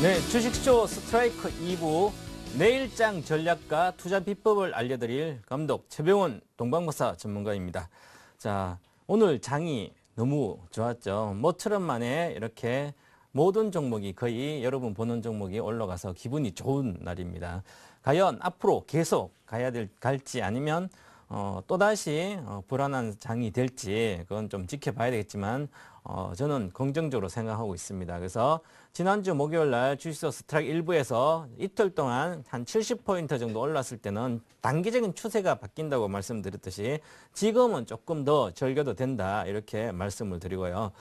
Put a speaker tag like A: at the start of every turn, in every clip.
A: 네, 주식쇼 스트라이크 2부 내일장 전략과 투자 비법을 알려드릴 감독 최병원 동방박사 전문가입니다. 자, 오늘 장이 너무 좋았죠. 모처럼 만에 이렇게 모든 종목이 거의 여러분 보는 종목이 올라가서 기분이 좋은 날입니다. 과연 앞으로 계속 갈지 아니면 또다시 불안한 장이 될지 그건 좀 지켜봐야 되겠지만 저는 긍정적으로 생각하고 있습니다. 그래서 지난주 목요일 날 주식쇼 스트라이크 1부에서 이틀 동안 한 70포인트 정도 올랐을 때는 단기적인 추세가 바뀐다고 말씀드렸듯이 지금은 조금 더 절겨도 된다 이렇게 말씀을 드리고요.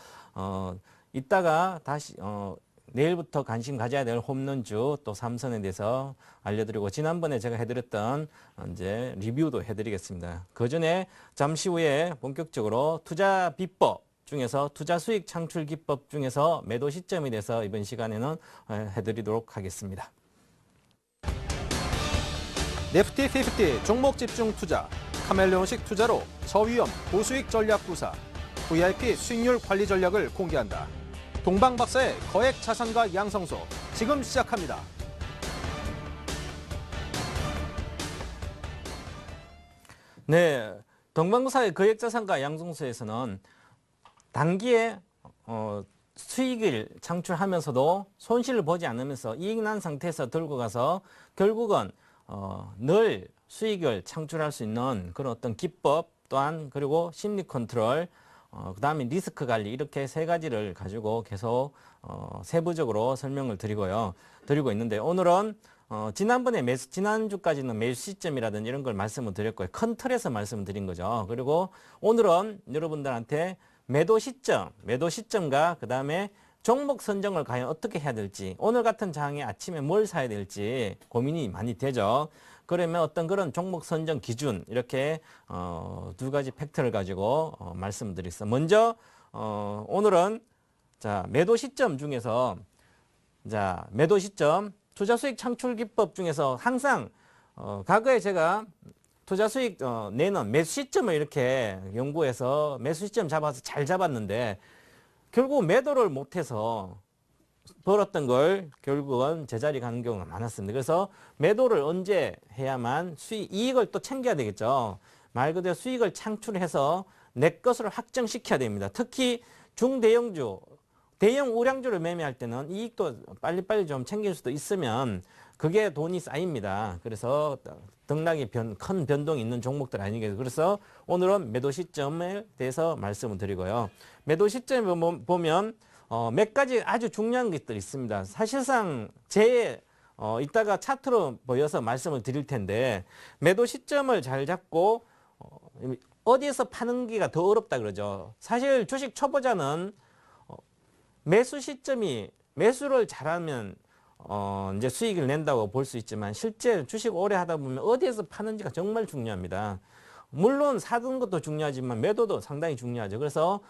A: 이따가 다시 내일부터 관심 가져야 될 홈런주 또 삼선에 대해서 알려드리고 지난번에 제가 해드렸던 이제 리뷰도 해드리겠습니다. 그 전에 잠시 후에 본격적으로 투자 비법 중에서 투자 수익 창출 기법 중에서 매도 시점에 대해서 이번 시간에는 해드리도록 하겠습니다.
B: 니프티 50 종목 집중 투자, 카멜레온식 투자로 저위험 고수익 전략 구사, VIP 수익률 관리 전략을 공개한다. 동방박사의 거액 자산가 양성소 지금 시작합니다.
A: 네, 동방박사의 거액자산가 양성소에서는 단기에 수익을 창출하면서도 손실을 보지 않으면서 이익 난 상태에서 들고 가서 결국은 늘 수익을 창출할 수 있는 그런 어떤 기법 또한 그리고 심리 컨트롤 그 다음에 리스크 관리 이렇게 세 가지를 가지고 계속 세부적으로 설명을 드리고 있는데 오늘은 지난번에 지난주까지는 매수 시점이라든지 이런 걸 말씀을 드렸고요. 큰 틀에서 말씀을 드린 거죠. 그리고 오늘은 여러분들한테 매도 시점과 그 다음에 종목 선정을 과연 어떻게 해야 될지 오늘 같은 장에 아침에 뭘 사야 될지 고민이 많이 되죠. 그러면 어떤 그런 종목 선정 기준 이렇게 두 가지 팩트를 가지고 말씀드리겠습니다. 먼저 오늘은 자 매도 시점 중에서 자 매도 시점 투자 수익 창출 기법 중에서 항상 과거에 제가 투자 수익 내는 매수 시점을 이렇게 연구해서 매수 시점 잡아서 잘 잡았는데 결국 매도를 못해서 벌었던 걸 결국은 제자리 가는 경우가 많았습니다. 그래서 매도를 언제 해야만 이익을 또 챙겨야 되겠죠. 말 그대로 수익을 창출해서 내 것으로 확정시켜야 됩니다. 특히 중대형주, 대형 우량주를 매매할 때는 이익도 빨리빨리 좀 챙길 수도 있으면 그게 돈이 쌓입니다. 그래서 등락이 큰 변동이 있는 종목들 아니겠어요. 그래서 오늘은 매도 시점에 대해서 말씀을 드리고요. 매도 시점에 보면 몇 가지 아주 중요한 것들이 있습니다. 사실상 이따가 차트로 보여서 말씀을 드릴 텐데 매도 시점을 잘 잡고 어디에서 파는 게가 더 어렵다 그러죠. 사실 주식 초보자는 매수를 잘하면 이제 수익을 낸다고 볼 수 있지만 실제 주식 오래 하다 보면 어디에서 파는지가 정말 중요합니다. 물론 사는 것도 중요하지만 매도도 상당히 중요하죠. 그래서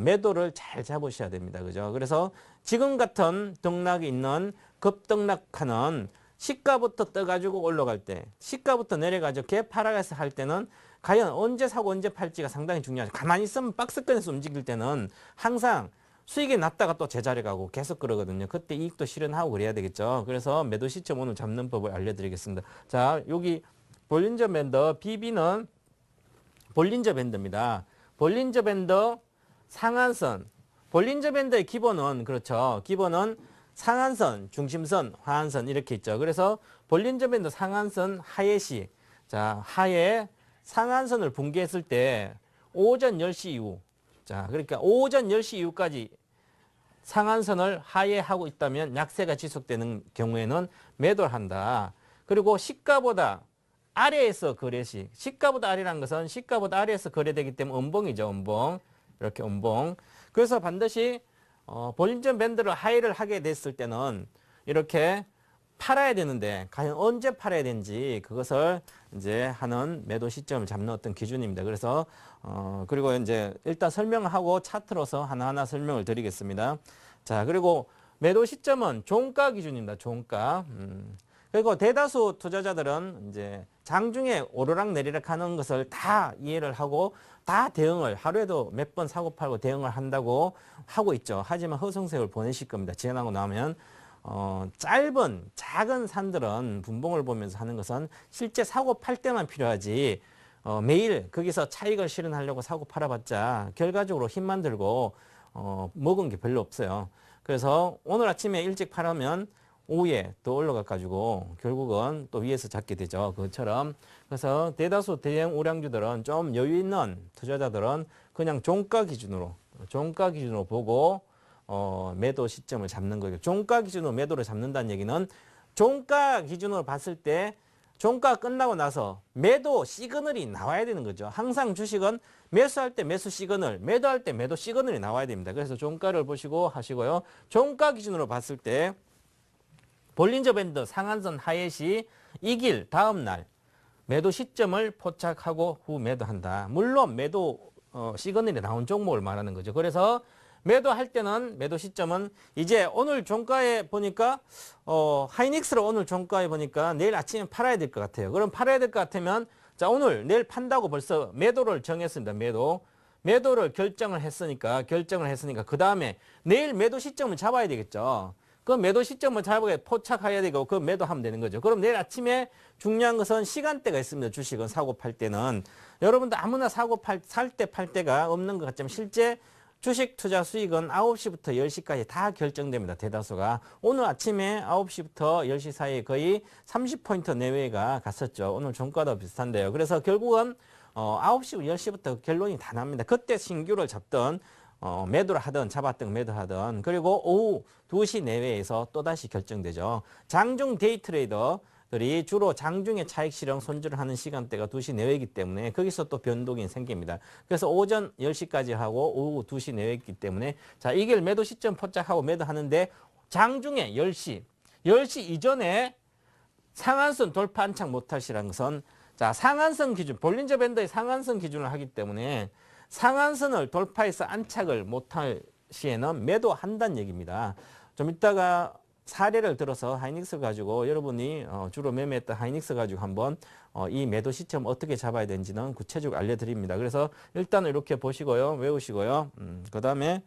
A: 매도를 잘 잡으셔야 됩니다. 그죠? 그래서 지금 같은 등락이 있는 급등락하는 시가부터 떠가지고 올라갈 때, 시가부터 내려가지고 개파락해서 할 때는 과연 언제 사고 언제 팔지가 상당히 중요하죠. 가만히 있으면 박스권에서 움직일 때는 항상 수익이 났다가 또 제자리 가고 계속 그러거든요. 그때 이익도 실현하고 그래야 되겠죠. 그래서 매도 시점 오늘 잡는 법을 알려드리겠습니다. 자, 여기 볼린저 밴드 BB는 볼린저 밴드입니다. 볼린저 밴드 상한선. 볼린저 밴드의 기본은 그렇죠. 기본은 상한선, 중심선, 하한선 이렇게 있죠. 그래서 볼린저 밴드 상한선 하회시. 자, 하회 상한선을 붕괴했을 때 오전 10시 이후. 자, 그러니까 오전 10시 이후까지 상한선을 하회하고 있다면 약세가 지속되는 경우에는 매도를 한다. 그리고 시가보다 아래에서 거래시, 시가보다 아래라는 것은 시가보다 아래에서 거래되기 때문에 음봉이죠. 음봉. 이렇게 음봉. 그래서 반드시 볼린저 밴드를 하회를 하게 됐을 때는 이렇게 팔아야 되는데 과연 언제 팔아야 되는지 그것을 이제 하는 매도 시점을 잡는 어떤 기준입니다. 그래서 그리고 이제 일단 설명을 하고 차트로서 하나하나 설명을 드리겠습니다. 자, 그리고 매도 시점은 종가 기준입니다. 종가. 그리고 대다수 투자자들은 이제 장중에 오르락 내리락 하는 것을 다 이해를 하고 다 대응을 하루에도 몇 번 사고 팔고 대응을 한다고 하고 있죠. 하지만 허송세월 보내실 겁니다. 지나고 나면 짧은 작은 산들은 분봉을 보면서 하는 것은 실제 사고 팔 때만 필요하지 매일 거기서 차익을 실현하려고 사고 팔아봤자 결과적으로 힘만 들고 먹은 게 별로 없어요. 그래서 오늘 아침에 일찍 팔으면 오후에 또 올라가 가지고 결국은 또 위에서 잡게 되죠. 그것처럼. 그래서 대다수 대형 우량주들은 좀 여유 있는 투자자들은 그냥 종가 기준으로 보고 매도 시점을 잡는 거예요. 종가 기준으로 매도를 잡는다는 얘기는 종가 기준으로 봤을 때 종가 끝나고 나서 매도 시그널이 나와야 되는 거죠. 항상 주식은 매수할 때 매수 시그널, 매도할 때 매도 시그널이 나와야 됩니다. 그래서 종가를 보시고 하시고요. 종가 기준으로 봤을 때 볼린저 밴드 상한선 하회 시 이길 다음 날 매도 시점을 포착하고 후 매도한다. 물론 매도 시그널이 나온 종목을 말하는 거죠. 그래서 매도할 때는 매도 시점은 이제 오늘 종가에 보니까 하이닉스를 오늘 종가에 보니까 내일 아침에 팔아야 될 것 같아요. 그럼 팔아야 될 것 같으면 자 오늘 내일 판다고 벌써 매도를 정했습니다. 매도를 결정을 했으니까 그 다음에 내일 매도 시점을 잡아야 되겠죠. 그 매도 시점을 잡아야 포착해야 되고 그 매도하면 되는 거죠. 그럼 내일 아침에 중요한 것은 시간대가 있습니다. 주식은 사고 팔 때는 여러분도 아무나 살 때 팔 때가 없는 것 같지만 실제 주식 투자 수익은 9시부터 10시까지 다 결정됩니다. 대다수가. 오늘 아침에 9시부터 10시 사이에 거의 30포인트 내외가 갔었죠. 오늘 종가도 비슷한데요. 그래서 결국은 9시, 10시부터 결론이 다 납니다. 그때 신규를 잡던 매도를 하든 잡았든 매도하든 그리고 오후 2시 내외에서 또다시 결정되죠. 장중 데이 트레이더들이 주로 장중에 차익 실현 손질을 하는 시간대가 2시 내외이기 때문에 거기서 또 변동이 생깁니다. 그래서 오전 10시까지 하고 오후 2시 내외이기 때문에 자 이길 매도 시점 포착하고 매도하는데 장중에 10시 이전에 상한선 돌파 한창 못할 시라는 것은 자 상한선 기준 볼린저 밴드의 상한선 기준을 하기 때문에 상한선을 돌파해서 안착을 못할 시에는 매도한다는 얘기입니다. 좀 이따가 사례를 들어서 하이닉스 가지고 여러분이 주로 매매했던 하이닉스 가지고 한번 이 매도 시점 어떻게 잡아야 되는지는 구체적으로 알려드립니다. 그래서 일단은 이렇게 보시고요. 외우시고요. 그 다음에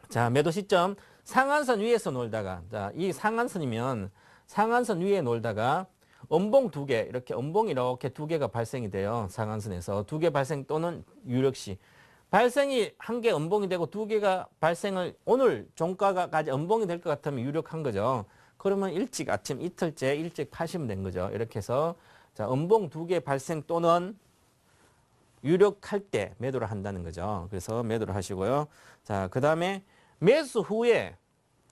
A: 자 매도 시점 상한선 위에서 놀다가 자 이 상한선이면 상한선 위에 놀다가 음봉 두 개, 이렇게 음봉이 이렇게 두 개가 발생이 돼요. 상한선에서 두 개 발생 또는 유력시. 발생이 한 개 음봉이 되고 두 개가 발생을 오늘 종가까지 음봉이 될 것 같으면 유력한 거죠. 그러면 일찍 아침 이틀째 일찍 파시면 된 거죠. 이렇게 해서 자 음봉 두 개 발생 또는 유력할 때 매도를 한다는 거죠. 그래서 매도를 하시고요. 자, 그 다음에 매수 후에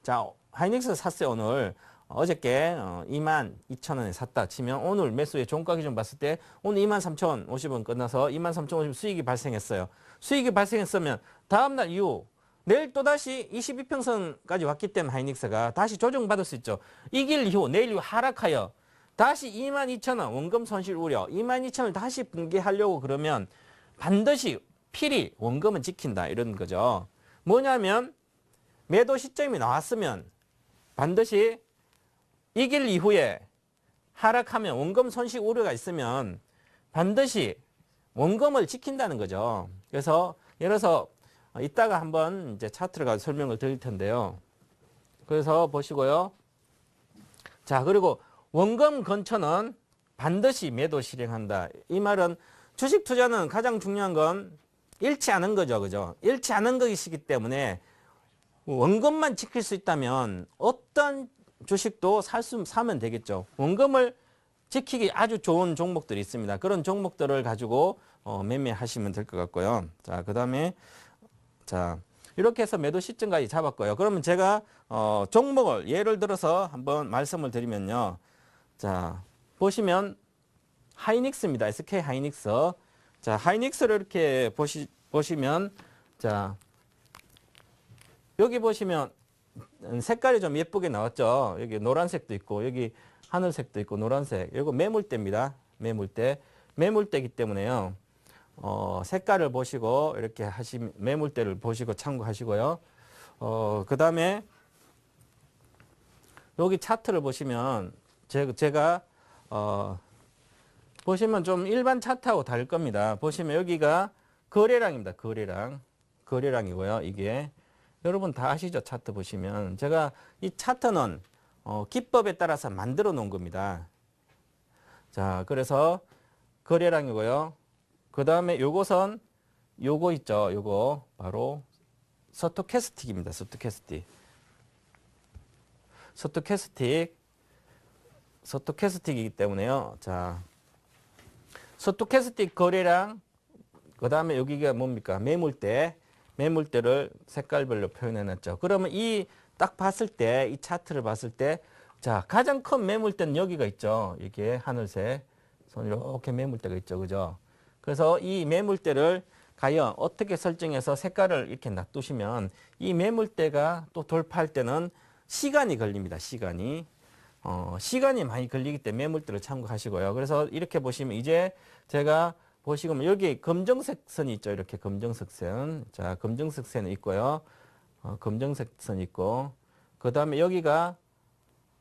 A: 자 하이닉스 샀어요 오늘. 어저께 22,000원에 샀다 치면 오늘 매수의 종가 기준 봤을 때 오늘 23,050원 끝나서 23,050원 수익이 발생했어요. 수익이 발생했으면 다음날 이후 내일 또다시 22평선까지 왔기 때문에 하이닉스가 다시 조정받을 수 있죠. 이길 이후 내일 이후 하락하여 다시 22,000원 원금 손실 우려 22,000원을 다시 붕괴하려고 그러면 반드시 필히 원금은 지킨다 이런 거죠. 뭐냐면 매도 시점이 나왔으면 반드시 이길 이후에 하락하면 원금 손실 우려가 있으면 반드시 원금을 지킨다는 거죠. 그래서 예를 들어서 이따가 한번 이제 차트를 가지고 설명을 드릴 텐데요. 그래서 보시고요. 자, 그리고 원금 근처는 반드시 매도 실행한다. 이 말은 주식 투자는 가장 중요한 건 잃지 않은 거죠. 그죠? 잃지 않은 것이기 때문에 원금만 지킬 수 있다면 어떤 주식도 사면 되겠죠. 원금을 지키기 아주 좋은 종목들이 있습니다. 그런 종목들을 가지고 매매하시면 될 것 같고요. 자, 그 다음에 자 이렇게 해서 매도 시점까지 잡았고요. 그러면 제가 종목을 예를 들어서 한번 말씀을 드리면요. 자 보시면 하이닉스입니다. SK 하이닉스. 자 하이닉스를 이렇게 보시면 자 여기 보시면 색깔이 좀 예쁘게 나왔죠. 여기 노란색도 있고 여기 하늘색도 있고 노란색. 이거 매물대입니다. 매물대이기 때문에요. 색깔을 보시고 이렇게 매물대를 보시고 참고하시고요. 그 다음에 여기 차트를 보시면 제가 보시면 좀 일반 차트하고 다를 겁니다. 보시면 여기가 거래량입니다. 거래량이고요. 이게 여러분 다 아시죠? 차트 보시면. 제가 이 차트는 기법에 따라서 만들어 놓은 겁니다. 자, 그래서 거래량이고요. 그 다음에 요것은 요거 있죠. 요거 바로 스토캐스틱입니다. 스토캐스틱. 스토캐스틱이기 때문에요. 자, 스토캐스틱 거래량, 그 다음에 여기가 뭡니까? 매물대를 색깔별로 표현해놨죠. 그러면 이 딱 봤을 때, 이 차트를 봤을 때, 자, 가장 큰 매물대는 여기가 있죠. 이게 하늘색, 손 이렇게 매물대가 있죠. 그죠? 그래서 이 매물대를 과연 어떻게 설정해서 색깔을 이렇게 놔두시면 이 매물대가 또 돌파할 때는 시간이 걸립니다. 시간이 많이 걸리기 때문에 매물대를 참고하시고요. 그래서 이렇게 보시면 이제 제가 보시면 여기 검정색 선이 있죠. 이렇게 검정색 선. 자, 검정색 선이 있고요. 검정색 선이 있고, 그 다음에 여기가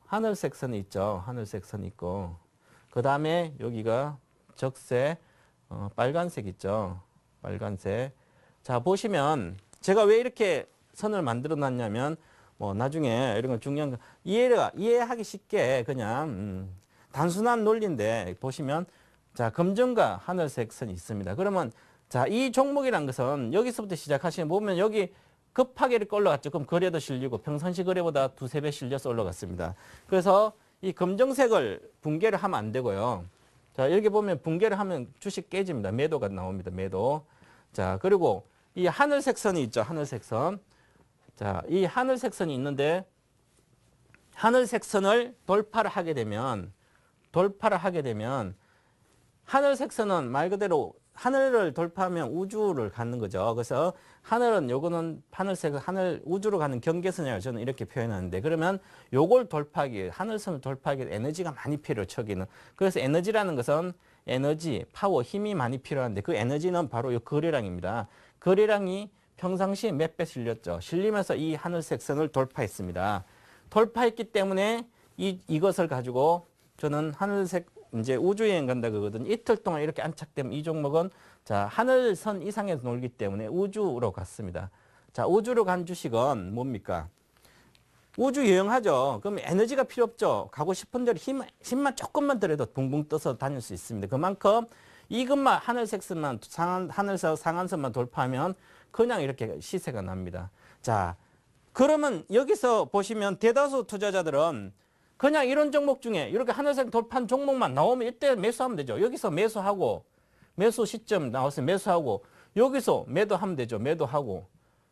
A: 하늘색 선이 있죠. 하늘색 선이 있고, 그 다음에 여기가 적색, 빨간색 있죠. 빨간색. 자, 보시면 제가 왜 이렇게 선을 만들어 놨냐면, 나중에 이런 건 중요한 거, 이해하기 쉽게 그냥, 단순한 논리인데, 보시면, 자, 검정과 하늘색 선이 있습니다. 그러면, 자, 이 종목이란 것은 여기서부터 시작하시면 보면 여기 급하게 이렇게 올라갔죠. 그럼 거래도 실리고 평상시 거래보다 두세 배 실려서 올라갔습니다. 그래서 이 검정색을 붕괴를 하면 안 되고요. 자, 여기 보면 붕괴를 하면 주식 깨집니다. 매도가 나옵니다. 매도. 자, 그리고 이 하늘색 선이 있죠. 하늘색 선. 자, 이 하늘색 선이 있는데 하늘색 선을 돌파를 하게 되면 하늘색 선은 말 그대로 하늘을 돌파하면 우주를 갖는 거죠. 그래서 하늘은 요거는 하늘색 우주로 가는 경계선이라고 저는 이렇게 표현하는데, 그러면 요걸 돌파하기, 하늘선을 하기 에너지가 많이 필요해요. 초기는. 그래서 에너지라는 것은 에너지, 파워, 힘이 많이 필요한데 그 에너지는 바로 요 거래량입니다. 거래량이 평상시에 몇 배 실렸죠. 실리면서 이 하늘색 선을 돌파했습니다. 돌파했기 때문에 이것을 가지고 저는 하늘색 이제 우주여행 간다 그거든. 이틀 동안 이렇게 안착되면 이 종목은 자, 하늘선 이상에서 놀기 때문에 우주로 갔습니다. 자, 우주로 간 주식은 뭡니까? 우주 여행하죠. 그럼 에너지가 필요 없죠. 가고 싶은 대로 힘만 조금만 더라도 붕붕 떠서 다닐 수 있습니다. 그만큼 이것만 하늘색 선만 하늘색 상한선만 돌파하면 그냥 이렇게 시세가 납니다. 자, 그러면 여기서 보시면 대다수 투자자들은 그냥 이런 종목 중에 이렇게 하늘색 돌파한 종목만 나오면 이때 매수하면 되죠. 여기서 매수하고 매수 시점 나왔으면 매수하고 여기서 매도하면 되죠. 매도하고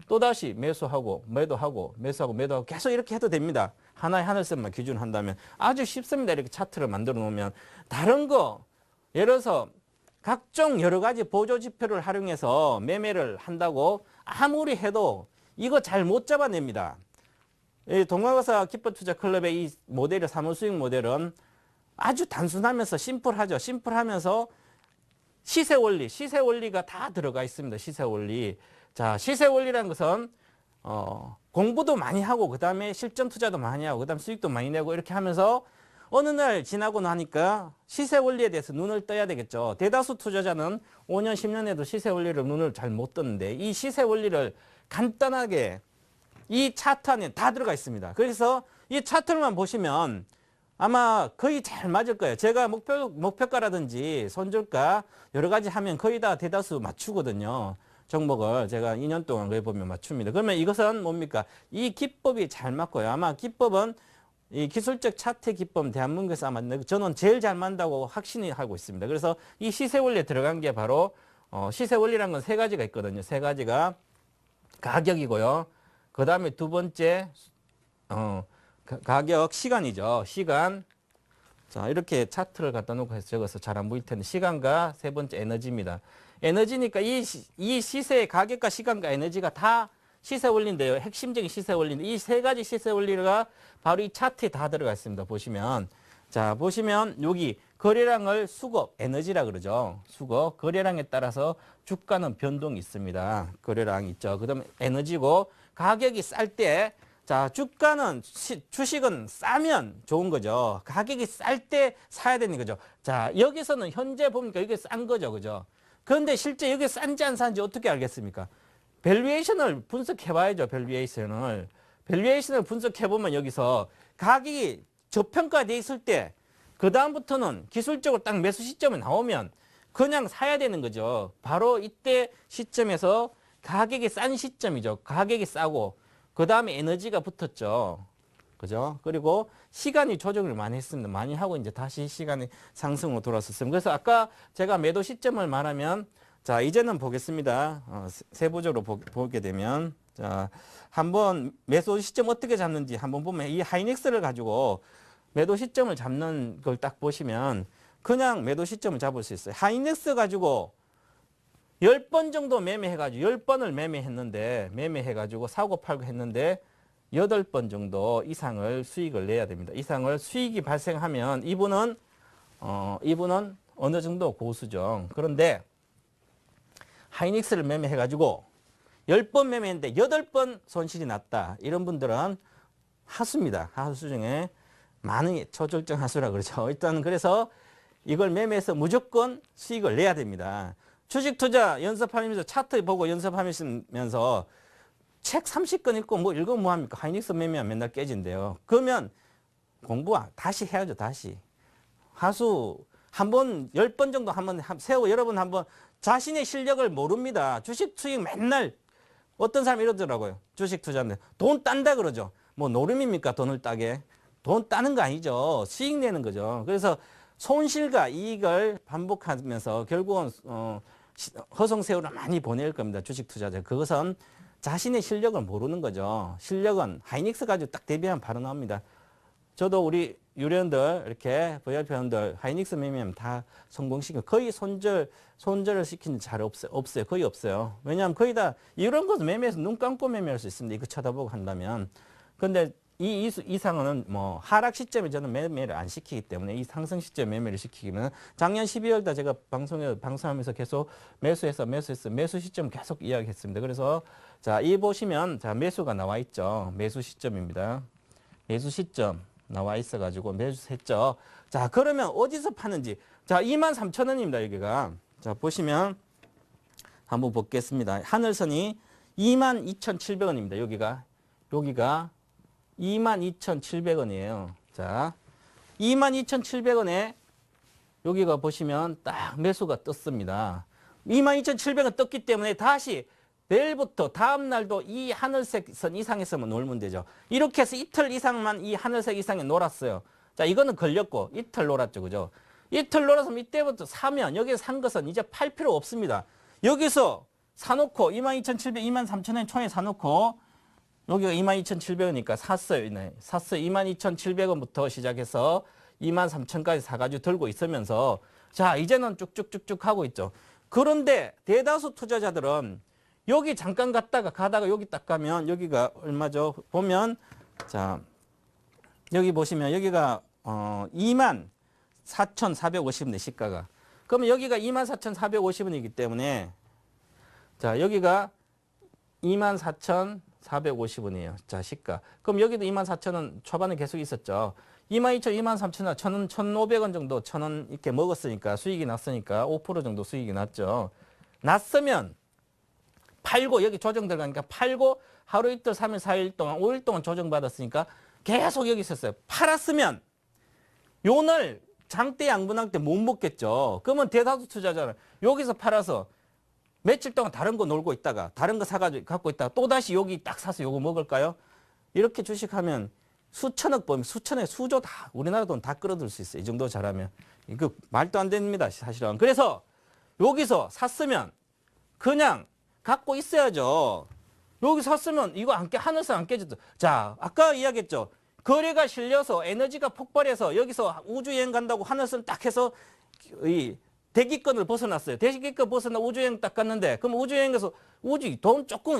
A: 또다시 매수하고 매도하고 계속 이렇게 해도 됩니다. 하나의 하늘색만 기준한다면 아주 쉽습니다. 이렇게 차트를 만들어 놓으면 다른 거 예를 들어서 각종 여러 가지 보조 지표를 활용해서 매매를 한다고 아무리 해도 이거 잘 못 잡아냅니다. 이 동아가사 기법투자클럽의 이 모델의 사무수익 모델은 아주 단순하면서 심플하죠. 심플하면서 시세 원리가 다 들어가 있습니다. 시세 원리. 자, 시세 원리라는 것은 공부도 많이 하고 그다음에 실전 투자도 많이 하고 그다음에 수익도 많이 내고 이렇게 하면서 어느 날 지나고 나니까 시세 원리에 대해서 눈을 떠야 되겠죠. 대다수 투자자는 5년, 10년에도 시세 원리를 눈을 잘 못 뜨는데 이 시세 원리를 간단하게 이 차트 안에 다 들어가 있습니다. 그래서 이 차트만 보시면 아마 거의 잘 맞을 거예요. 제가 목표가라든지 손절가 여러 가지 하면 거의 다 대다수 맞추거든요. 종목을 제가 2년 동안 거의 보면 맞춥니다. 그러면 이것은 뭡니까? 이 기법이 잘 맞고요. 아마 기법은 이 기술적 차트 기법 대한민국에서 아마 저는 제일 잘 맞는다고 확신이 하고 있습니다. 그래서 이 시세 원리에 들어간 게 바로 시세 원리라는 건 세 가지가 있거든요. 세 가지가 가격이고요. 그 다음에 두 번째 가격, 시간이죠. 시간. 자, 이렇게 차트를 갖다 놓고 해서 적어서 잘 안 보일 텐데 시간과 세 번째 에너지입니다. 에너지니까 이 시세의 가격과 시간과 에너지가 다 시세 원리인데요. 핵심적인 시세 원리인데 이 세 가지 시세 원리가 바로 이 차트에 다 들어가 있습니다. 보시면. 자, 보시면 여기 거래량을 수급, 에너지라 그러죠. 수급, 거래량에 따라서 주가는 변동이 있습니다. 거래량 있죠. 그 다음에 에너지고 가격이 쌀 때, 자, 주식은 싸면 좋은 거죠. 가격이 쌀 때 사야 되는 거죠. 자, 여기서는 현재 보니까 이게 싼 거죠. 그죠? 그런데 실제 여기 싼지 안 싼지 어떻게 알겠습니까? 밸류에이션을 분석해봐야죠. 밸류에이션을 분석해보면 여기서 가격이 저평가돼 있을 때 그 다음부터는 기술적으로 딱 매수 시점에 나오면 그냥 사야 되는 거죠. 바로 이때 시점에서 가격이 싼 시점이죠. 가격이 싸고 그 다음에 에너지가 붙었죠. 그죠? 그리고 시간이 조정을 많이 했습니다. 많이 하고 이제 다시 시간이 상승으로 돌아섰습니다. 그래서 아까 제가 매도 시점을 말하면 자, 이제는 보겠습니다. 세부적으로 보게 되면 자, 한번 매도 시점 어떻게 잡는지 한번 보면 이 하이닉스를 가지고 매도 시점을 잡는 걸 딱 보시면 그냥 매도 시점을 잡을 수 있어요. 하이닉스 가지고 10번 정도 매매해가지고 10번을 매매해가지고 사고 팔고 했는데 8번 정도 이상을 수익을 내야 됩니다. 이상을 수익이 발생하면 이분은 어느 정도 고수죠. 그런데 하이닉스를 매매해가지고 10번 매매했는데 8번 손실이 났다. 이런 분들은 하수입니다. 하수 중에 많은 초절정 하수라 그러죠. 일단 그래서 이걸 매매해서 무조건 수익을 내야 됩니다. 주식 투자 연습하면서 차트 보고 연습하면서 책 30권 읽고 뭐 읽으면 뭐합니까? 하이닉스 매매하면 맨날 깨진대요. 그러면 공부 다시 해야죠. 다시. 하수 한번 10번 정도 한번 세우고 여러분 한번 자신의 실력을 모릅니다. 주식 수익 맨날 어떤 사람이 이러더라고요. 주식 투자인데 돈 딴다 그러죠. 뭐 노름입니까? 돈을 따게. 돈 따는 거 아니죠. 수익 내는 거죠. 그래서 손실과 이익을 반복하면서 결국은 허송세월을 많이 보낼 겁니다. 주식 투자자. 그것은 자신의 실력을 모르는 거죠. 실력은 하이닉스 가지고 딱 대비하면 바로 나옵니다. 저도 우리 유료원들 이렇게 VIP원들 하이닉스 매매하면 다 성공시키고 거의 손절을 시키는 잘 없어요. 거의 없어요. 왜냐하면 거의 다 이런 것은 매매해서 눈 감고 매매할 수 있습니다. 이거 쳐다보고 한다면. 근데 이 이상은 뭐 하락 시점에 저는 매매를 안 시키기 때문에 이 상승 시점에 매매를 시키기는 작년 12월 달 제가 방송하면서 계속 매수 시점 계속 이야기했습니다. 그래서 자, 이 보시면 자, 매수가 나와 있죠. 매수 시점입니다. 매수 시점 나와 있어 가지고 매수했죠. 자, 그러면 어디서 파는지. 자, 23,000원입니다. 여기가. 자, 보시면 한번 보겠습니다. 하늘선이 22,700원입니다. 여기가 22,700원이에요. 자, 22,700원에 여기가 보시면 딱 매수가 떴습니다. 22,700원 떴기 때문에 다시 내일부터 다음 날도 이 하늘색 선 이상에서만 놀면 되죠. 이렇게 해서 이틀 이상만 이 하늘색 이상에 놀았어요. 자, 이거는 걸렸고 이틀 놀았죠. 그죠? 이틀 놀아서 이때부터 사면 여기서 산 것은 이제 팔 필요 없습니다. 여기서 사놓고 22,700, 23,000원 초에 사놓고 여기가 22,700원이니까 샀어요. 샀어요. 22,700원부터 시작해서 23,000원까지 사가지고 들고 있으면서 자, 이제는 쭉쭉쭉쭉 하고 있죠. 그런데 대다수 투자자들은 여기 잠깐 가다가 여기 딱 가면 여기가 얼마죠? 보면 자, 여기 보시면 여기가 24,450원의 시가가. 그러면 여기가 24,450원이기 때문에 자, 여기가 24,450원이에요. 자, 시가. 그럼 여기도 24,000원 초반에 계속 있었죠. 22,000, 23,000원, 1,000원, 1,500원 정도 1,000원 이렇게 먹었으니까 수익이 났으니까 5% 정도 수익이 났죠. 났으면 팔고 여기 조정 들어가니까 팔고 하루 이틀 3일 4일 동안 5일 동안 조정받았으니까 계속 여기 있었어요. 팔았으면 요날 장대 양분할 때 못 먹겠죠. 그러면 대다수 투자자는 여기서 팔아서 며칠 동안 다른 거 놀고 있다가 다른 거 사가지고 갖고 있다가 또다시 여기 딱 사서 요거 먹을까요? 이렇게 주식하면 수천억 보면 수천억 수조 다 우리나라 돈 다 끌어들 수 있어요. 이 정도 잘하면. 이거 말도 안 됩니다. 사실은. 그래서 여기서 샀으면 그냥 갖고 있어야죠. 여기 샀으면 이거 하늘색 안 깨졌죠. 자, 아까 이야기했죠. 거래가 실려서 에너지가 폭발해서 여기서 우주여행 간다고 하늘선 딱 해서 이 대기권을 벗어났어요. 대기권 벗어나 우주여행 딱 갔는데 그럼 우주여행에서 돈 조금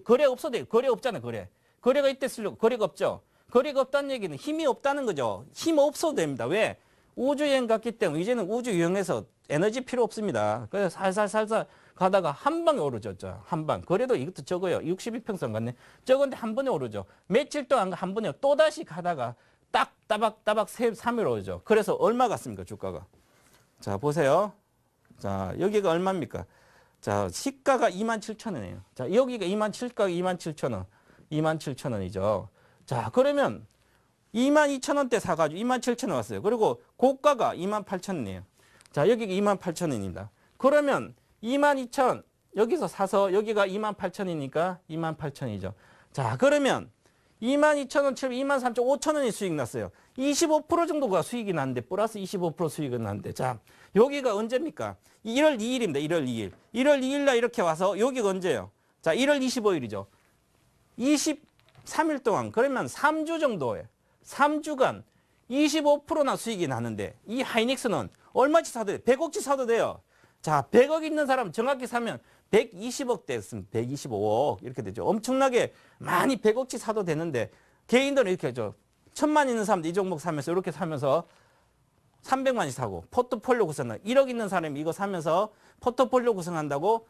A: 거래 없어도 거래 없잖아요. 거래가 이때 쓰려고 거래가 없죠. 거래가 없다는 얘기는 힘이 없다는 거죠. 힘 없어도 됩니다. 왜? 우주여행 갔기 때문에 이제는 우주여행에서 에너지 필요 없습니다. 그래서 살살 가다가 한 방에 오르죠. 한 방. 그래도 이것도 적어요. 62평선 갔네. 적은데 한 번에 오르죠. 며칠 동안 한 번에 또다시 가다가 딱 따박 3일 오르죠. 그래서 얼마 갔습니까? 주가가. 자, 보세요. 자, 여기가 얼마입니까? 자, 시가가 27,000원이에요. 자, 여기가 27,000원. 27,000원이죠. 자, 그러면 22,000원대 사가지고 27,000원 왔어요. 그리고 고가가 28,000원이에요. 자, 여기가 28,000원입니다. 그러면 22,000 여기서 사서 여기가 28,000원이니까 28,000원이죠. 자, 그러면 22,000원, 23,500원이 수익 났어요. 25% 정도가 수익이 났는데 플러스 25% 수익은 났는데 자, 여기가 언제입니까? 1월 2일입니다. 1월 2일. 1월 2일 날 이렇게 와서 여기가 언제예요? 자, 1월 25일이죠. 23일 동안 그러면 3주 정도에 3주간 25%나 수익이 나는데 이 하이닉스는 얼마치 사도 돼요? 100억치 사도 돼요. 자, 100억 있는 사람 정확히 사면 120억 됐으면 125억 이렇게 되죠. 엄청나게 많이 100억치 사도 되는데 개인들은 이렇게 하죠. 1000만 있는 사람도 이 종목 사면서 이렇게 사면서 300만이 사고 포트폴리오 구성한다. 1억 있는 사람이 이거 사면서 포트폴리오 구성한다고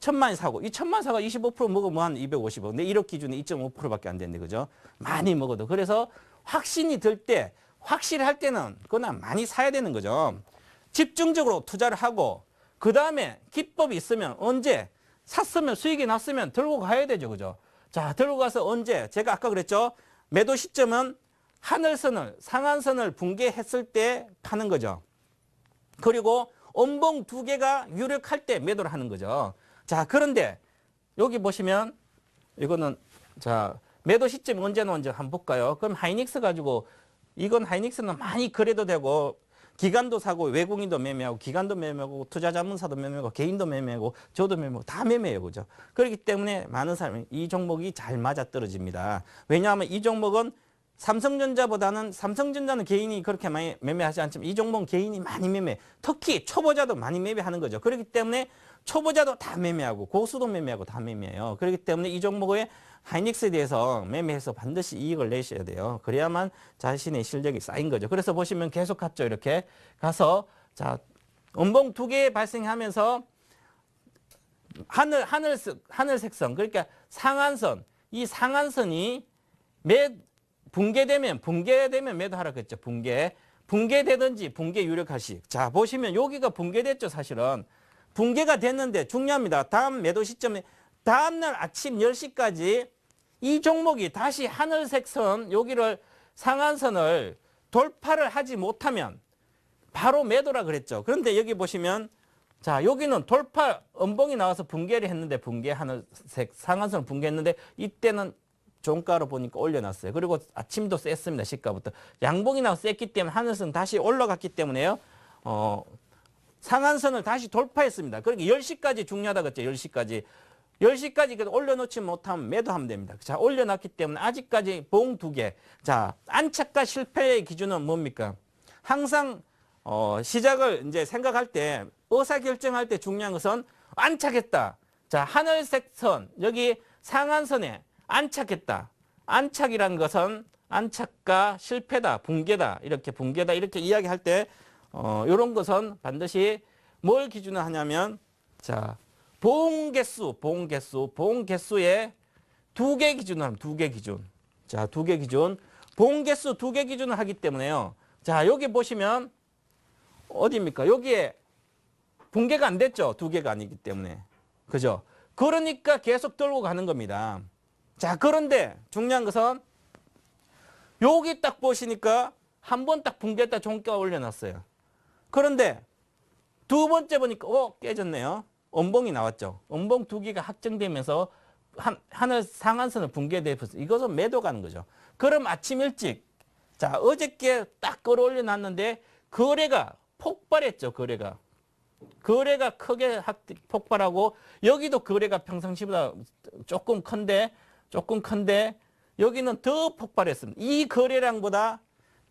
A: 1000만이 사고 이 1000만 사가 25% 먹으면 한 250억. 근데 1억 기준에 2.5%밖에 안 되는데 그죠? 많이 먹어도. 그래서 확신이 들 때 확실할 때는 그냥 많이 사야 되는 거죠. 집중적으로 투자를 하고 그 다음에 기법이 있으면 언제 샀으면 수익이 났으면 들고 가야 되죠. 그죠? 자, 들고 가서 언제 제가 아까 그랬죠. 매도 시점은 하늘선을 상한선을 붕괴했을 때 파는 거죠. 그리고 엄봉 두 개가 유력할 때 매도를 하는 거죠. 자, 그런데 여기 보시면 이거는 자, 매도 시점이 언제 한번 볼까요? 그럼 하이닉스 가지고 이건 하이닉스는 많이 거래도 되고 기관도 사고 외국인도 매매하고 기관도 매매하고 투자자문사도 매매하고 개인도 매매하고 저도 매매하고 다 매매해요. 그죠? 그렇기 때문에 많은 사람이 이 종목이 잘 맞아떨어집니다. 왜냐하면 이 종목은 삼성전자는 개인이 그렇게 많이 매매하지 않지만 이 종목은 개인이 많이 매매, 특히 초보자도 많이 매매하는 거죠. 그렇기 때문에 초보자도 다 매매하고 고수도 매매하고 다 매매해요. 그렇기 때문에 이 종목의 하이닉스에 대해서 매매해서 반드시 이익을 내셔야 돼요. 그래야만 자신의 실력이 쌓인 거죠. 그래서 보시면 계속 갔죠. 이렇게 가서 자, 음봉 두 개 발생하면서 하늘색선 그러니까 상한선 이 상한선이 붕괴되면 매도하라 그랬죠. 붕괴되든지 붕괴 유력하시. 자, 보시면 여기가 붕괴됐죠. 사실은 붕괴가 됐는데 중요합니다. 다음 매도 시점에 다음날 아침 10시까지 이 종목이 다시 하늘색 선 여기를 상한선을 돌파를 하지 못하면 바로 매도라 그랬죠. 그런데 여기 보시면 자, 여기는 돌파 음봉이 나와서 붕괴를 했는데 하늘색 상한선을 붕괴했는데 이때는 종가로 보니까 올려놨어요. 그리고 아침도 셌습니다. 시가부터. 양봉이 나와서 셌기 때문에 하늘선 다시 올라갔기 때문에요. 상한선을 다시 돌파했습니다. 그러니까 10시까지 중요하다 그랬죠. 10시까지. 10시까지 올려놓지 못하면 매도하면 됩니다. 자, 올려놨기 때문에 아직까지 봉 두 개. 자, 안착과 실패의 기준은 뭡니까? 항상 시작을 이제 생각할 때 의사결정할 때 중요한 것은 안착했다. 자, 하늘색 선 여기 상한선에 안착했다. 안착이란 것은 안착과 실패다, 붕괴다 이렇게 이야기할 때 이런 것은 반드시 뭘 기준으로 하냐면 자, 보험 개수의 두 개 기준으로 하면 두 개 기준. 자, 두 개 기준. 보험 개수 두 개 기준을 하기 때문에요. 자, 여기 보시면 어디입니까? 여기에 붕괴가 안 됐죠. 두 개가 아니기 때문에. 그죠? 그러니까 계속 들고 가는 겁니다. 자, 그런데 중요한 것은 여기 딱 보시니까 한 번 딱 붕괴했다 종가 올려놨어요. 그런데 두 번째 보니까 깨졌네요. 음봉이 나왔죠. 음봉 두 개가 확정되면서 하늘 상한선을 붕괴돼서 이것은 매도 가는 거죠. 그럼 아침 일찍 자, 어저께 딱 끌어올려 놨는데 거래가 폭발했죠. 거래가 크게 폭발하고 여기도 거래가 평상시보다 조금 큰데 여기는 더 폭발했습니다. 이 거래량보다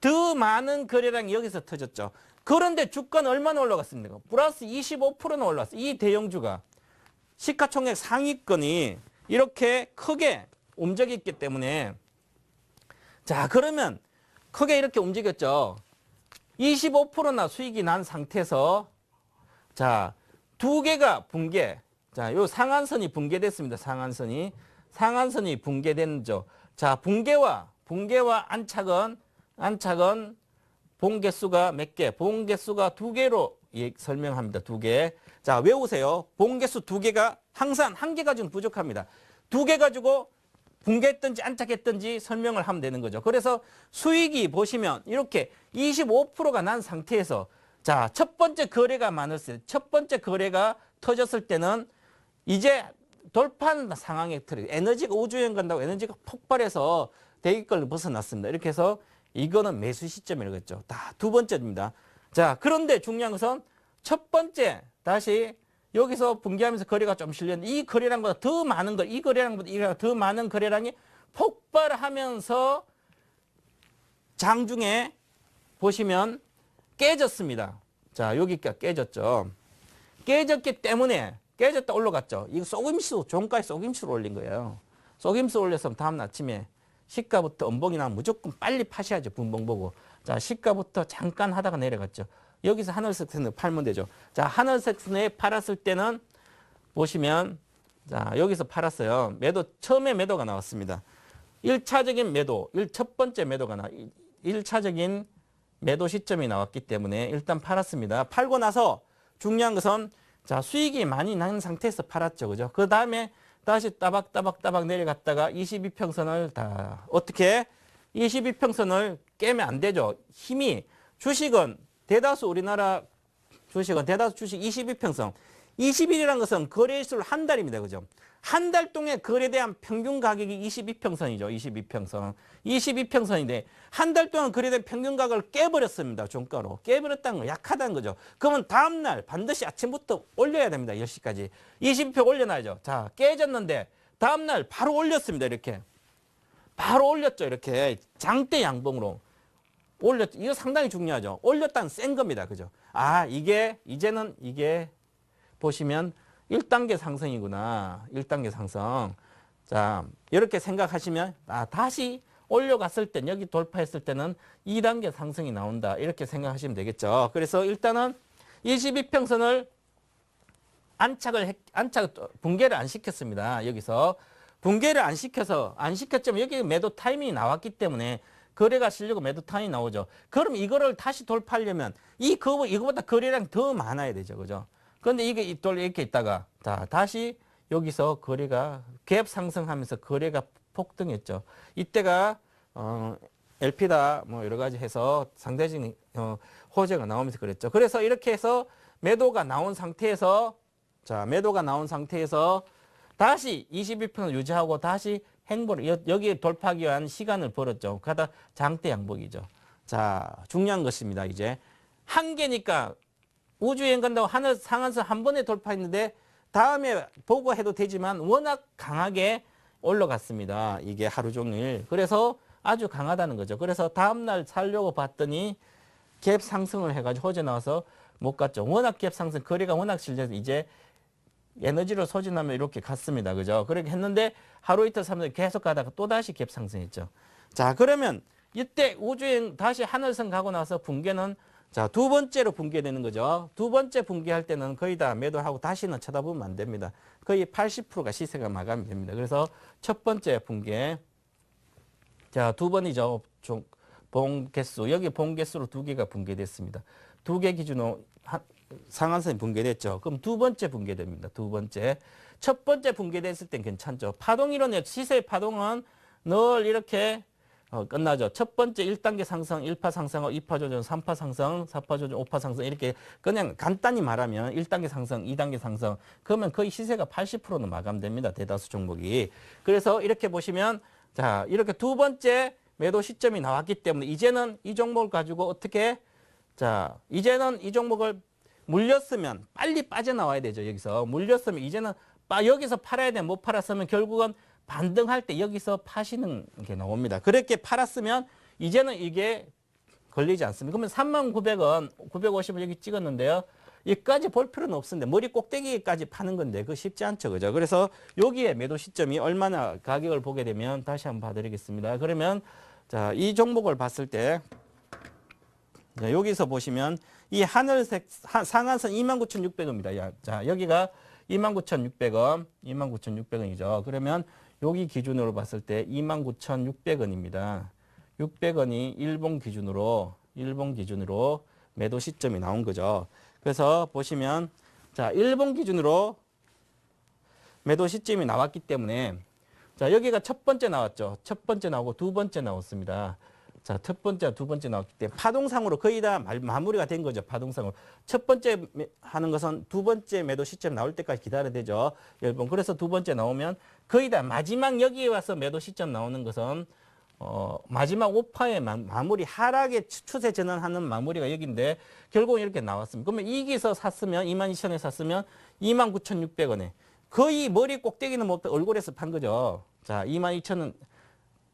A: 더 많은 거래량이 여기서 터졌죠. 그런데 주가는 얼마나 올라갔습니까? 플러스 25%는 올랐어요. 이 대형주가 시가총액 상위권이 이렇게 크게 움직였기 때문에 자, 그러면 크게 이렇게 움직였죠. 25%나 수익이 난 상태에서 자, 두 개가 붕괴. 자, 요 상한선이 붕괴됐습니다. 상한선이 붕괴됐죠. 자, 붕괴와 안착은 봉 개수가 몇 개? 봉 개수가 두 개로 설명합니다. 2개. 자, 외우세요. 본개수 2개가 항상 1개 가지고는 부족합니다. 2개 가지고 붕괴했든지 안착했든지 설명을 하면 되는 거죠. 그래서 수익이 보시면 이렇게 25%가 난 상태에서 자, 첫 번째 거래가 많았을 때, 첫 번째 거래가 터졌을 때는 이제 돌파하는 상황에 들어요. 에너지가 우주여행 간다고 에너지가 폭발해서 대기권을 벗어났습니다. 이렇게 해서 이거는 매수 시점이라고 했죠. 다 두 번째입니다. 자, 그런데 중요한 것은 첫 번째 다시 여기서 붕괴하면서 거래가 좀 실렸는데 이 거래량보다 더 많은 거, 이 거래량보다 더 많은 거래량이 폭발하면서 장중에 보시면 깨졌습니다. 자, 여기가 깨졌죠. 깨졌기 때문에 깨졌다 올라갔죠. 이거 속임수, 종가에 속임수로 올린 거예요. 속임수 올렸으면 다음 아침에 시가부터 음봉이 나면 무조건 빨리 파셔야죠. 분봉 보고. 자, 시가부터 잠깐 하다가 내려갔죠. 여기서 하늘색선을 팔면 되죠. 자, 하늘색선에 팔았을 때는 보시면 자, 여기서 팔았어요. 매도, 처음에 매도가 나왔습니다. 1차적인 매도, 첫 번째 매도가 1차적인 매도 시점이 나왔기 때문에 일단 팔았습니다. 팔고 나서 중요한 것은 자, 수익이 많이 난 상태에서 팔았죠. 그죠? 그 다음에 다시 따박따박 내려갔다가 22평선을 다 어떻게 22평선을 깨면 안 되죠. 힘이 주식은 대다수 우리나라 주식은 대다수 주식 22평선. 20일이라는 것은 거래일수로 한 달입니다. 그죠? 한 달 동안 거래대한 평균 가격이 22평선이죠. 22평선. 22평선인데 한 달 동안 거래된 평균 가격을 깨버렸습니다. 종가로. 깨버렸다는 건 약하다는 거죠. 그러면 다음날 반드시 아침부터 올려야 됩니다. 10시까지. 22평 올려놔야죠. 자, 깨졌는데 다음날 바로 올렸습니다. 이렇게. 바로 올렸죠. 이렇게. 장대 양봉으로. 올렸죠. 이거 상당히 중요하죠. 올렸다는 센 겁니다. 그죠? 아, 이제는 이게 보시면 1단계 상승이구나. 1단계 상승. 자, 이렇게 생각하시면 다시 올려갔을 때 여기 돌파했을 때는 2단계 상승이 나온다. 이렇게 생각하시면 되겠죠. 그래서 일단은 22평선을 붕괴를 안 시켰습니다. 여기서 붕괴를 안 시켰지만 여기 매도 타이밍이 나왔기 때문에 거래가 실리고 매도 타이밍이 나오죠. 그럼 이거를 다시 돌파하려면 이거보다 거래량 더 많아야 되죠. 그죠? 그런데 이게 이렇게 있다가 자, 다시 여기서 거래가 갭 상승하면서 거래가 폭등했죠. 이때가 LP다 뭐 여러 가지 해서 상대적인 호재가 나오면서 그랬죠. 그래서 이렇게 해서 매도가 나온 상태에서 다시 22평을 유지하고 다시 행보를 여기에 돌파하기 위한 시간을 벌었죠. 가다 장대 양복이죠. 자, 중요한 것입니다. 이제 한계니까 우주여행 간다고 하늘 상한선 한 번에 돌파했는데 다음에 보고 해도 되지만 워낙 강하게 올라갔습니다. 이게 하루 종일. 그래서 아주 강하다는 거죠. 그래서 다음날 살려고 봤더니 갭 상승을 해가지고 호재 나와서 못 갔죠. 워낙 갭 상승, 거래가 워낙 실려서 이제 에너지로 소진하면 이렇게 갔습니다. 그죠? 그렇게 했는데 하루 이틀 3일 계속 가다가 또다시 갭 상승했죠. 자, 그러면 이때 우주여행 다시 하늘선 가고 나서 붕괴는 자, 두 번째로 붕괴되는 거죠. 두 번째 붕괴할 때는 거의 다 매도하고 다시는 쳐다보면 안 됩니다. 거의 80%가 시세가 마감이 됩니다. 그래서 첫 번째 붕괴. 자, 두 번이죠. 봉 개수. 여기 봉 개수로 2개가 붕괴됐습니다. 2개 기준으로 상한선이 붕괴됐죠. 그럼 두 번째 붕괴됩니다. 두 번째. 첫 번째 붕괴됐을 땐 괜찮죠. 파동이론의 시세의 파동은 늘 이렇게 끝나죠. 첫 번째 1단계 상승, 1파 상승, 2파 조정, 3파 상승, 4파 조정, 5파 상승 이렇게 그냥 간단히 말하면 1단계 상승, 2단계 상승 그러면 거의 시세가 80%는 마감됩니다. 대다수 종목이. 그래서 이렇게 보시면 자, 이렇게 두 번째 매도 시점이 나왔기 때문에 이제는 이 종목을 가지고 어떻게 자, 이제는 이 종목을 물렸으면 빨리 빠져나와야 되죠. 여기서 물렸으면 이제는 여기서 팔아야 돼. 못 팔았으면 결국은 반등할 때 여기서 파시는 게 나옵니다. 그렇게 팔았으면 이제는 이게 걸리지 않습니다. 그러면 39,900원, 950원 여기 찍었는데요. 여기까지 볼 필요는 없는데 머리 꼭대기까지 파는 건데 그거 쉽지 않죠. 그죠? 그래서 여기에 매도 시점이 얼마나 가격을 보게 되면 다시 한번 봐드리겠습니다. 그러면 자, 이 종목을 봤을 때 자, 여기서 보시면 이 하늘색 상한선 29,600원입니다. 자, 여기가 29,600원, 29,600원이죠. 그러면 여기 기준으로 봤을 때 29,600원입니다. 600원이 일본 기준으로 매도 시점이 나온 거죠. 그래서 보시면 자, 일본 기준으로 매도 시점이 나왔기 때문에 자, 여기가 첫 번째 나왔죠. 첫 번째 나오고 두 번째 나왔습니다. 자, 첫 번째, 두 번째 나왔기 때문에 파동상으로 거의 다 마무리가 된 거죠. 파동상으로. 첫 번째 하는 것은 두 번째 매도 시점 나올 때까지 기다려야 되죠. 여러분. 그래서 두 번째 나오면 거의 다 마지막 여기에 와서 매도 시점 나오는 것은 마지막 오파의 마무리, 하락의 추세 전환하는 마무리가 여기인데 결국 이렇게 나왔습니다. 그러면 이기서 샀으면 22,000원에 샀으면 29,600원에 거의 머리 꼭대기는 못 얼굴에서 판 거죠. 자, 22,000원,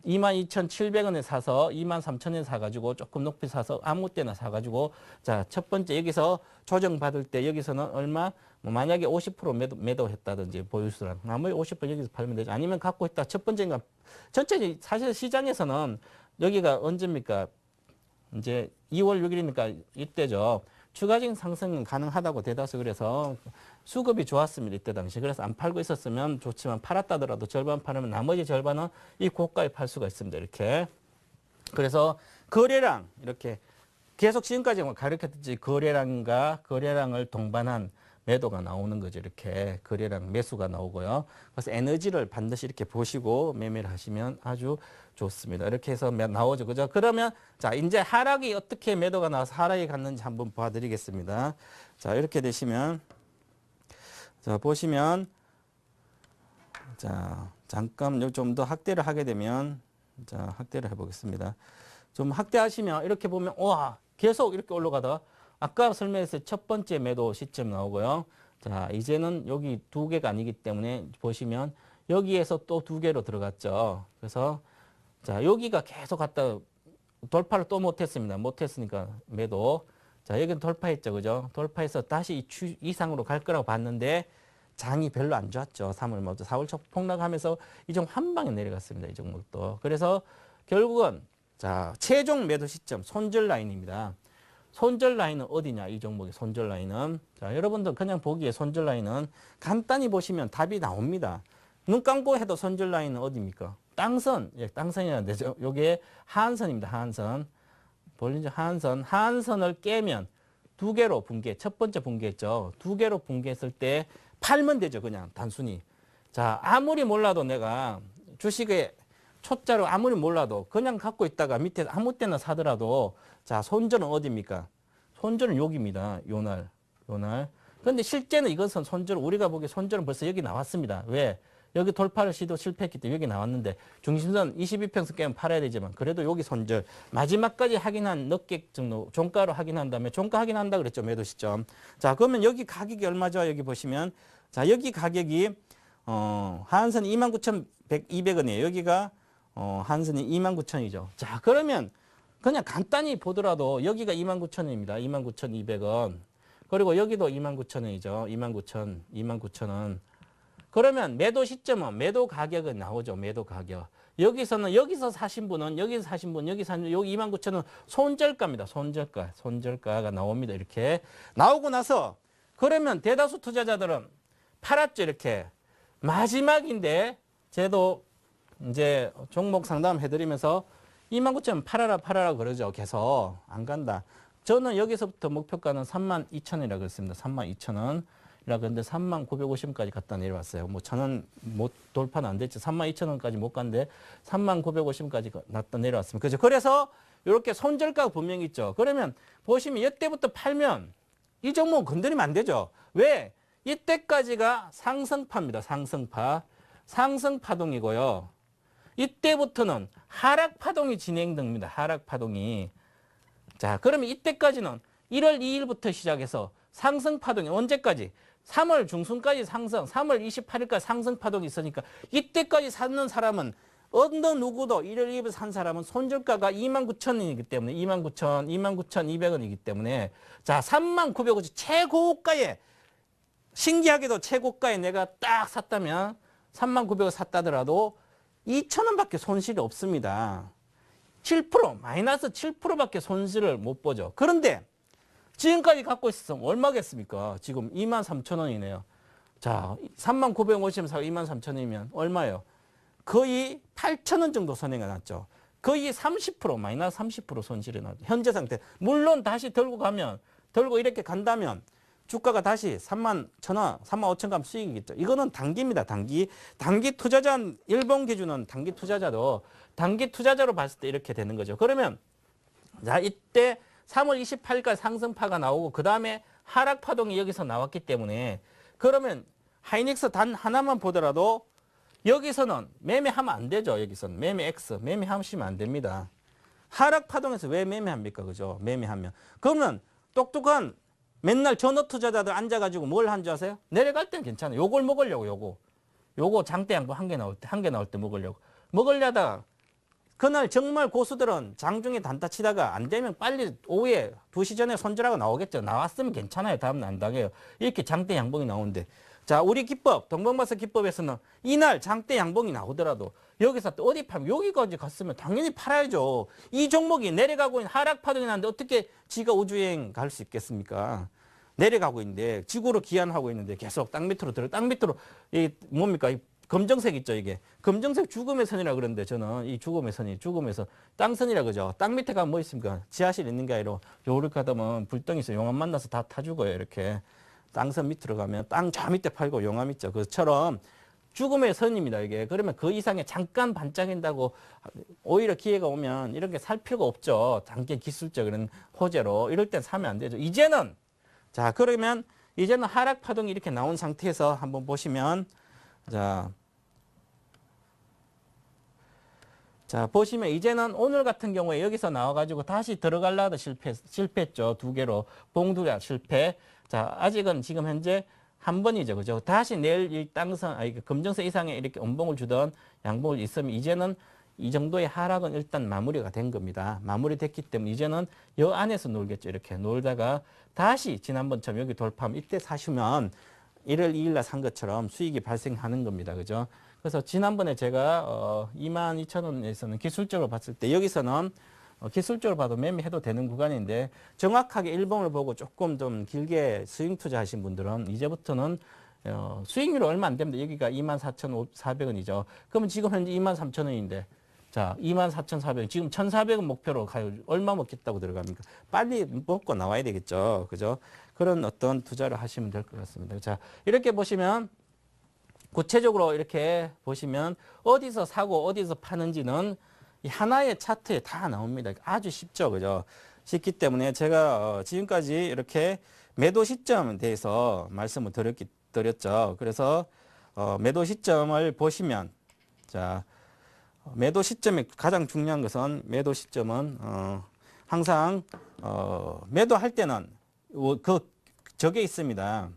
A: 22,700원에 사서 23,000원에 사가지고 조금 높이 사서 아무 때나 사가지고 자, 첫 번째 여기서 조정받을 때 여기서는 얼마? 뭐 만약에 50% 매도했다든지 보유수랑 나머지 50% 여기서 팔면 되죠. 아니면 갖고 있다. 첫 번째가 전체 사실 시장에서는 여기가 언제입니까? 이제 2월 6일이니까 이때죠. 추가적인 상승은 가능하다고 대다수 그래서 수급이 좋았습니다. 이때 당시. 그래서 안 팔고 있었으면 좋지만 팔았다더라도 절반 팔으면 나머지 절반은 이 고가에 팔 수가 있습니다. 이렇게. 그래서 거래량 이렇게 계속 지금까지 가르쳤듯이 거래량을 동반한 매도가 나오는 거죠. 이렇게 거래량 매수가 나오고요. 그래서 에너지를 반드시 이렇게 보시고 매매를 하시면 아주 좋습니다. 이렇게 해서 나오죠. 그죠? 그러면 자, 이제 하락이 어떻게 매도가 나와서 하락이 갔는지 한번 봐드리겠습니다. 자, 이렇게 되시면 자, 보시면 자, 잠깐 좀 더 확대를 하게 되면 자, 확대를 해 보겠습니다. 좀 확대하시면 이렇게 보면 와, 계속 이렇게 올라가다가 아까 설명했을 첫 번째 매도 시점 나오고요. 자, 이제는 여기 두 개가 아니기 때문에 보시면 여기에서 또 두 개로 들어갔죠. 그래서 자, 여기가 계속 갔다 돌파를 또 못했습니다. 못했으니까 매도. 자, 여기는 돌파했죠. 그죠? 돌파해서 다시 이상으로 갈 거라고 봤는데 장이 별로 안 좋았죠. 3월 뭐 4월 초 폭락하면서 이 종목 한 방에 내려갔습니다. 이 종목도. 그래서 결국은 자, 최종 매도 시점 손절 라인입니다. 손절 라인은 어디냐? 이 종목의 손절 라인은 자, 여러분들 그냥 보기에 손절 라인은 간단히 보시면 답이 나옵니다. 눈 감고 해도 손절 라인은 어디입니까? 땅선, 예, 땅선이라는 데죠. 요게 하한선입니다. 하한선. 볼린저 하한선. 하한선을 깨면 두 개로 붕괴. 첫 번째 붕괴했죠. 두 개로 붕괴했을 때 팔면 되죠. 그냥 단순히. 자, 아무리 몰라도 내가 주식에 초짜로 아무리 몰라도 그냥 갖고 있다가 밑에 아무 때나 사더라도 자, 손절은 어디입니까? 손절은 여기입니다. 요날. 그런데 실제는 이것은 손절, 우리가 보기에 손절은 벌써 여기 나왔습니다. 왜? 여기 돌파를 시도 실패했기 때문에 여기 나왔는데 중심선 22평선 깨면 팔아야 되지만 그래도 여기 손절 마지막까지 확인한 넉객 정도 종가로 확인한 다음에 종가 확인한다 그랬죠. 매도 시점. 자, 그러면 여기 가격이 얼마죠? 여기 보시면 자, 여기 가격이 하한선 29,200원이에요. 여기가 한선이 29,000이죠. 자, 그러면 그냥 간단히 보더라도 여기가 29,000원입니다. 29,200원. 그리고 여기도 29,000원이죠. 29,000원. 그러면 매도 시점은 매도 가격은 나오죠. 매도 가격. 여기서 사신 분은 여기 사신 분 여기 29,000원 손절가입니다. 손절가가 나옵니다. 이렇게 나오고 나서 그러면 대다수 투자자들은 팔았죠. 이렇게 마지막인데 쟤도 이제 종목 상담 해드리면서 29,000원 팔아라 그러죠. 계속 안 간다. 저는 여기서부터 목표가는 32,000원이라고 그랬습니다. 32,000원. 그런데 39,550원까지 갔다 내려왔어요. 뭐 1,000원 못 돌파는 안 됐죠. 32,000원까지 못 갔는데 39,550원까지 갔다 내려왔습니다. 그죠? 그래서 이렇게 손절가가 분명히 있죠. 그러면 보시면 이때부터 팔면 이 종목 건드리면 안 되죠. 왜? 이때까지가 상승파입니다. 상승파동이고요. 이때부터는 하락파동이 진행됩니다. 하락파동이. 자, 그러면 이때까지는 1월 2일부터 시작해서 상승파동이 언제까지? 3월 중순까지 상승, 3월 28일까지 상승파동이 있으니까 이때까지 사는 사람은 어느 누구도 1월 2일부터 산 사람은 손절가가 29,000원이기 때문에 29,200원이기 때문에 자, 39,550원 최고가에 신기하게도 최고가에 내가 딱 샀다면 39,000원 샀다더라도 2,000원밖에 손실이 없습니다. 7%, 마이너스 7%밖에 손실을 못 보죠. 그런데 지금까지 갖고 있었으면 얼마겠습니까? 지금 23,000원이네요. 자, 39,550원 사고 23,000원이면 얼마예요? 거의 8,000원 정도 손해가 났죠. 거의 30% 마이너스 30% 손실이 나죠. 현재 상태. 물론 다시 들고 이렇게 간다면 주가가 다시 31,000원, 35,000원 수익이겠죠. 이거는 단기입니다. 단기 투자자 일본 기준은 단기 투자자로 봤을 때 이렇게 되는 거죠. 그러면 자, 이때 3월 28일까지 상승파가 나오고 그 다음에 하락 파동이 여기서 나왔기 때문에 그러면 하이닉스 단 하나만 보더라도 여기서는 매매하면 안 되죠. 여기서는 매매 X, 매매하시면 안 됩니다. 하락 파동에서 왜 매매합니까? 그죠? 매매하면. 그러면 똑똑한 맨날 전업 투자자들 앉아가지고 뭘 한 줄 아세요? 내려갈 땐 괜찮아요. 요걸 먹으려고 요거 장대 양봉 한 개 나올 때 먹으려다가 그날 정말 고수들은 장중에 단타 치다가 안 되면 빨리 오후에 2시 전에 손절하고 나오겠죠. 나왔으면 괜찮아요. 다음날 안 당해요. 이렇게 장대 양봉이 나오는데. 자, 우리 기법, 동방박사 기법에서는 이날 장대 양봉이 나오더라도 여기서 또 어디 팔면 여기까지 갔으면 당연히 팔아야죠. 이 종목이 내려가고 있는 하락 파동이 나는데 어떻게 지가 우주여행 갈 수 있겠습니까? 내려가고 있는데 지구로 기한하고 있는데 계속 땅 밑으로 이 뭡니까? 이 검정색 있죠, 이게. 검정색 죽음의 선이라 그러는데 저는 이 죽음의 선, 땅선이라 그죠. 땅 밑에 가면 뭐 있습니까? 지하실 있는 게 아니라 요렇게 하다 보면 불덩이 있어. 용암 만나서 다 타 죽어요, 이렇게. 땅선 밑으로 가면 땅 저 밑에 팔고 용암 있죠. 그처럼 죽음의 선입니다, 이게. 그러면 그 이상에 잠깐 반짝인다고 오히려 기회가 오면 이런 게 살 필요가 없죠. 단기 기술적 그런 호재로. 이럴 땐 사면 안 되죠. 이제는, 자, 그러면 이제는 하락 파동이 이렇게 나온 상태에서 한번 보시면, 자, 보시면 이제는 오늘 같은 경우에 여기서 나와가지고 다시 들어가려다 실패했죠. 2개로. 봉두가 실패. 자, 아직은 지금 현재 한 번이죠. 그죠? 다시 내일 이 검정색 이상의 이렇게 음봉을 주던 양봉을 있으면 이제는 이 정도의 하락은 일단 마무리가 된 겁니다. 마무리됐기 때문에 이제는 이 안에서 놀겠죠. 이렇게 놀다가 다시 지난번처럼 여기 돌파하면 이때 사시면 1월 2일 날 산 것처럼 수익이 발생하는 겁니다. 그죠? 그래서 지난번에 제가 22,000원에서는 기술적으로 봤을 때 여기서는 기술적으로 봐도 매매해도 되는 구간인데 정확하게 일봉을 보고 조금 좀 길게 스윙 투자하신 분들은 이제부터는 수익률이 얼마 안 됩니다. 여기가 24,400원이죠. 그러면 지금 현재 23,000원인데 자, 24,400원. 지금 1,400원 목표로 가요. 얼마 먹겠다고 들어갑니까? 빨리 먹고 나와야 되겠죠. 그죠? 그런 어떤 투자를 하시면 될 것 같습니다. 자, 이렇게 보시면 구체적으로 이렇게 보시면 어디서 사고 어디서 파는지는 이 하나의 차트에 다 나옵니다. 아주 쉽죠. 그죠? 쉽기 때문에 제가 지금까지 이렇게 매도 시점에 대해서 말씀을 드렸죠. 그래서 매도 시점을 보시면 자, 매도 시점이 가장 중요한 것은 매도 시점은 항상 매도할 때는 저게 있습니다.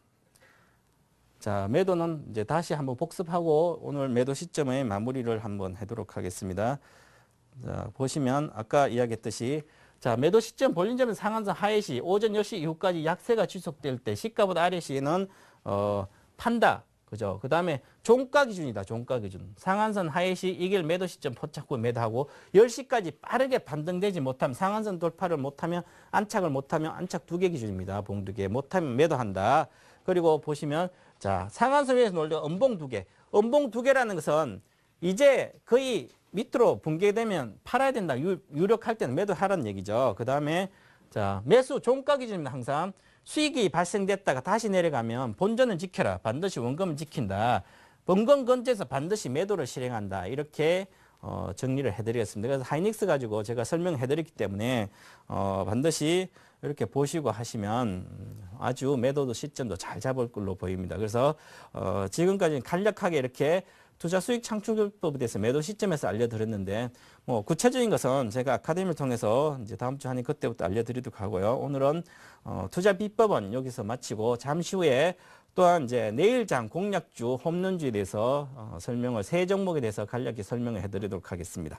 A: 자, 매도는 이제 다시 한번 복습하고 오늘 매도 시점의 마무리를 한번 하도록 하겠습니다. 자, 보시면 아까 이야기했듯이 자, 매도 시점 볼린저는 상한선 하회 시 오전 10시 이후까지 약세가 지속될 때 시가보다 아래 시에는 판다. 그죠? 그 다음에 종가 기준이다. 종가 기준. 상한선 하회 시 이길 매도 시점 포착 후 매도하고 10시까지 빠르게 반등되지 못하면 상한선 돌파를 못하면 안착을 못하면 안착 2개 기준입니다. 봉 2개. 못하면 매도한다. 그리고 보시면 자, 상한선 위에서 놀려 음봉 2개. 음봉 2개라는 것은 이제 거의 밑으로 붕괴되면 팔아야 된다. 유력할 때는 매도하라는 얘기죠. 그 다음에 자, 매수 종가 기준입니다. 항상 수익이 발생됐다가 다시 내려가면 본전은 지켜라. 반드시 원금은 지킨다. 원금 건재에서 반드시 매도를 실행한다. 이렇게 정리를 해드리겠습니다. 그래서 하이닉스 가지고 제가 설명해드렸기 때문에 반드시 이렇게 보시고 하시면 아주 매도도 시점도 잘 잡을 걸로 보입니다. 그래서 지금까지는 간략하게 이렇게 투자 수익 창출법에 대해서 매도 시점에서 알려드렸는데 뭐 구체적인 것은 제가 아카데미를 통해서 이제 다음 주 하니 그때부터 알려드리도록 하고요. 오늘은 투자 비법은 여기서 마치고 잠시 후에 또한 이제 내일장 공략주 홈런주에 대해서 설명을 세 종목에 대해서 간략히 설명을 해드리도록 하겠습니다.